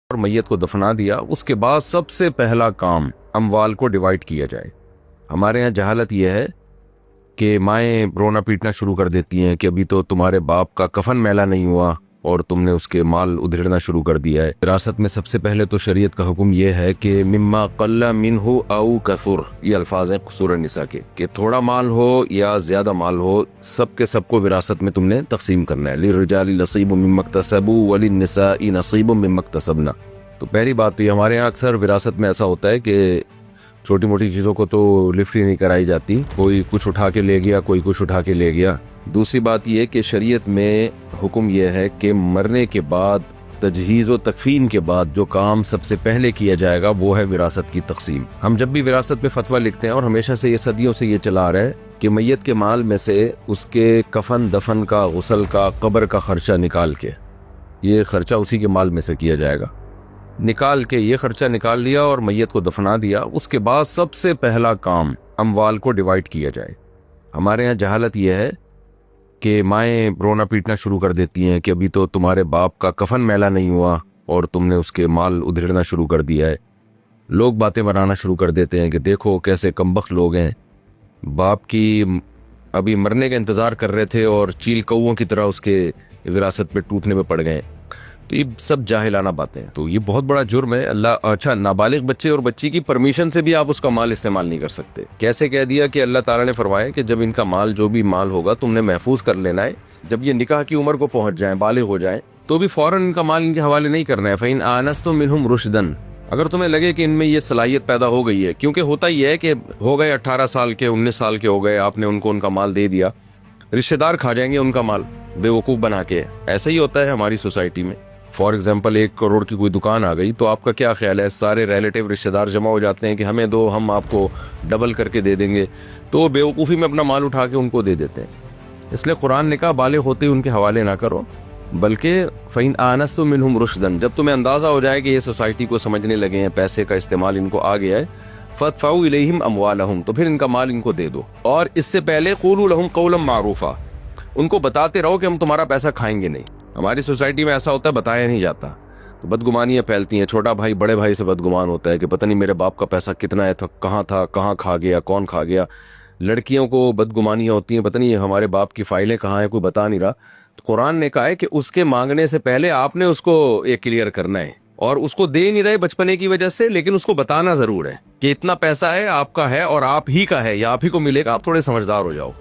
اور میت کو دفنا دیا، اس کے بعد سب سے پہلا کام اموال کو ڈیوائیڈ کیا جائے۔ ہمارے ہاں جہالت یہ ہے کہ مائیں رونا پیٹنا شروع کر دیتی ہیں کہ ابھی تو تمہارے باپ کا کفن میلا نہیں ہوا اور تم نے اس کے مال ادھیڑنا شروع کر دیا ہے۔ وراثت میں سب سے پہلے تو شریعت کا حکم یہ ہے کہ مما قل منہ او کثر، یہ الفاظ ہیں سورہ النساء کے، کہ تھوڑا مال ہو یا زیادہ مال ہو، سب کے سب کو وراثت میں تم نے تقسیم کرنا ہے۔ للرجال نصیب مما اکتسبوا وللنساء نصیب مما اکتسبن۔ تو پہلی بات تو یہ ہمارے یہاں اکثر وراثت میں ایسا ہوتا ہے کہ چھوٹی موٹی چیزوں کو تو لفٹ ہی نہیں کرائی جاتی، کوئی کچھ اٹھا کے لے گیا، کوئی کچھ اٹھا کے لے گیا۔ دوسری بات یہ کہ شریعت میں حکم یہ ہے کہ مرنے کے بعد، تجہیز و تکفین کے بعد جو کام سب سے پہلے کیا جائے گا وہ ہے وراثت کی تقسیم۔ ہم جب بھی وراثت پہ فتویٰ لکھتے ہیں، اور ہمیشہ سے یہ صدیوں سے یہ چلا آ رہا ہے کہ میت کے مال میں سے اس کے کفن دفن کا، غسل کا، قبر کا خرچہ نکال کے، یہ خرچہ اسی کے مال میں سے کیا جائے گا، نکال کے یہ خرچہ نکال لیا اور میت کو دفنا دیا، اس کے بعد سب سے پہلا کام اموال کو ڈیوائیڈ کیا جائے۔ ہمارے ہاں جہالت یہ ہے کہ مائیں رونا پیٹنا شروع کر دیتی ہیں کہ ابھی تو تمہارے باپ کا کفن میلا نہیں ہوا اور تم نے اس کے مال ادھیڑنا شروع کر دیا ہے۔ لوگ باتیں بنانا شروع کر دیتے ہیں کہ دیکھو کیسے کمبخت لوگ ہیں، باپ کی ابھی مرنے کا انتظار کر رہے تھے اور چیل کووں کی طرح اس کے وراثت پہ ٹوٹنے پہ پڑ گئے۔ تو یہ سب جاہلانہ باتیں ہیں، تو یہ بہت بڑا جرم ہے۔ اچھا، نابالغ بچے اور بچی کی پرمیشن سے بھی آپ اس کا مال استعمال نہیں کر سکتے۔ کیسے کہہ دیا کہ اللہ تعالیٰ نے فرمایا کہ جب ان کا مال، جو بھی مال ہوگا، تم نے محفوظ کر لینا ہے، جب یہ نکاح کی عمر کو پہنچ جائیں، بالغ ہو جائیں، تو بھی فوراً ان کا مال ان کے حوالے نہیں کرنا ہے۔ فَإِنْ آنَسْتُم مِّنْهُمْ رُشْدًا، اگر تمہیں لگے کہ ان میں یہ صلاحیت پیدا ہو گئی ہے، کیونکہ ہوتا ہی ہے کہ ہو گئے 18 سال کے، 19 سال کے ہو گئے، آپ نے ان کو ان کا مال دے دیا، رشتہ دار کھا جائیں گے ان کا مال بے وقوف بنا کے۔ ایسا ہی ہوتا ہے ہماری سوسائٹی میں۔ فار ایگزامپل 1 کروڑ کی کوئی دکان آ گئی، تو آپ کا کیا خیال ہے؟ سارے ریلیٹیو رشتہ دار جمع ہو جاتے ہیں کہ ہمیں دو، ہم آپ کو ڈبل کر کے دے دیں گے، تو بے وقوفی میں اپنا مال اٹھا کے ان کو دے دیتے ہیں۔ اس لیے قرآن نے کہا بالغ ہوتے ہی ان کے حوالے نہ کرو، بلکہ فَإِنْ آنَسْتُم مِّنْهُمْ رُشْدًا، جب تمہیں اندازہ ہو جائے کہ یہ سوسائٹی کو سمجھنے لگے ہیں، پیسے کا استعمال ان کو آ گیا ہے، فَادْفَعُوا إِلَيْهِمْ أَمْوَالَهُمْ، تو پھر ان کا مال ان کو دے دو۔ اور اس سے پہلے قُولُوا لَهُمْ قَوْلًا مَّعْرُوفًا، ان کو بتاتے رہو کہ ہم تمہارا پیسہ کھائیں گے نہیں۔ ہماری سوسائٹی میں ایسا ہوتا ہے، بتایا نہیں جاتا، تو بدگمانیاں پھیلتی ہیں۔ چھوٹا بھائی بڑے بھائی سے بدگمان ہوتا ہے کہ پتہ نہیں میرے باپ کا پیسہ کتنا ہے، تھا کہاں کھا گیا، کون کھا گیا۔ لڑکیوں کو بدگمانیاں ہوتی ہیں، پتہ نہیں ہمارے باپ کی فائلیں کہاں ہیں، کوئی بتا نہیں رہا۔ تو قرآن نے کہا ہے کہ اس کے مانگنے سے پہلے آپ نے اس کو یہ کلیئر کرنا ہے، اور اس کو دے نہیں رہے بچپنے کی وجہ سے، لیکن اس کو بتانا ضرور ہے کہ اتنا پیسہ ہے، آپ کا ہے اور آپ ہی کا ہے، یا آپ ہی کو ملے گا، آپ تھوڑے سمجھدار ہو جاؤ۔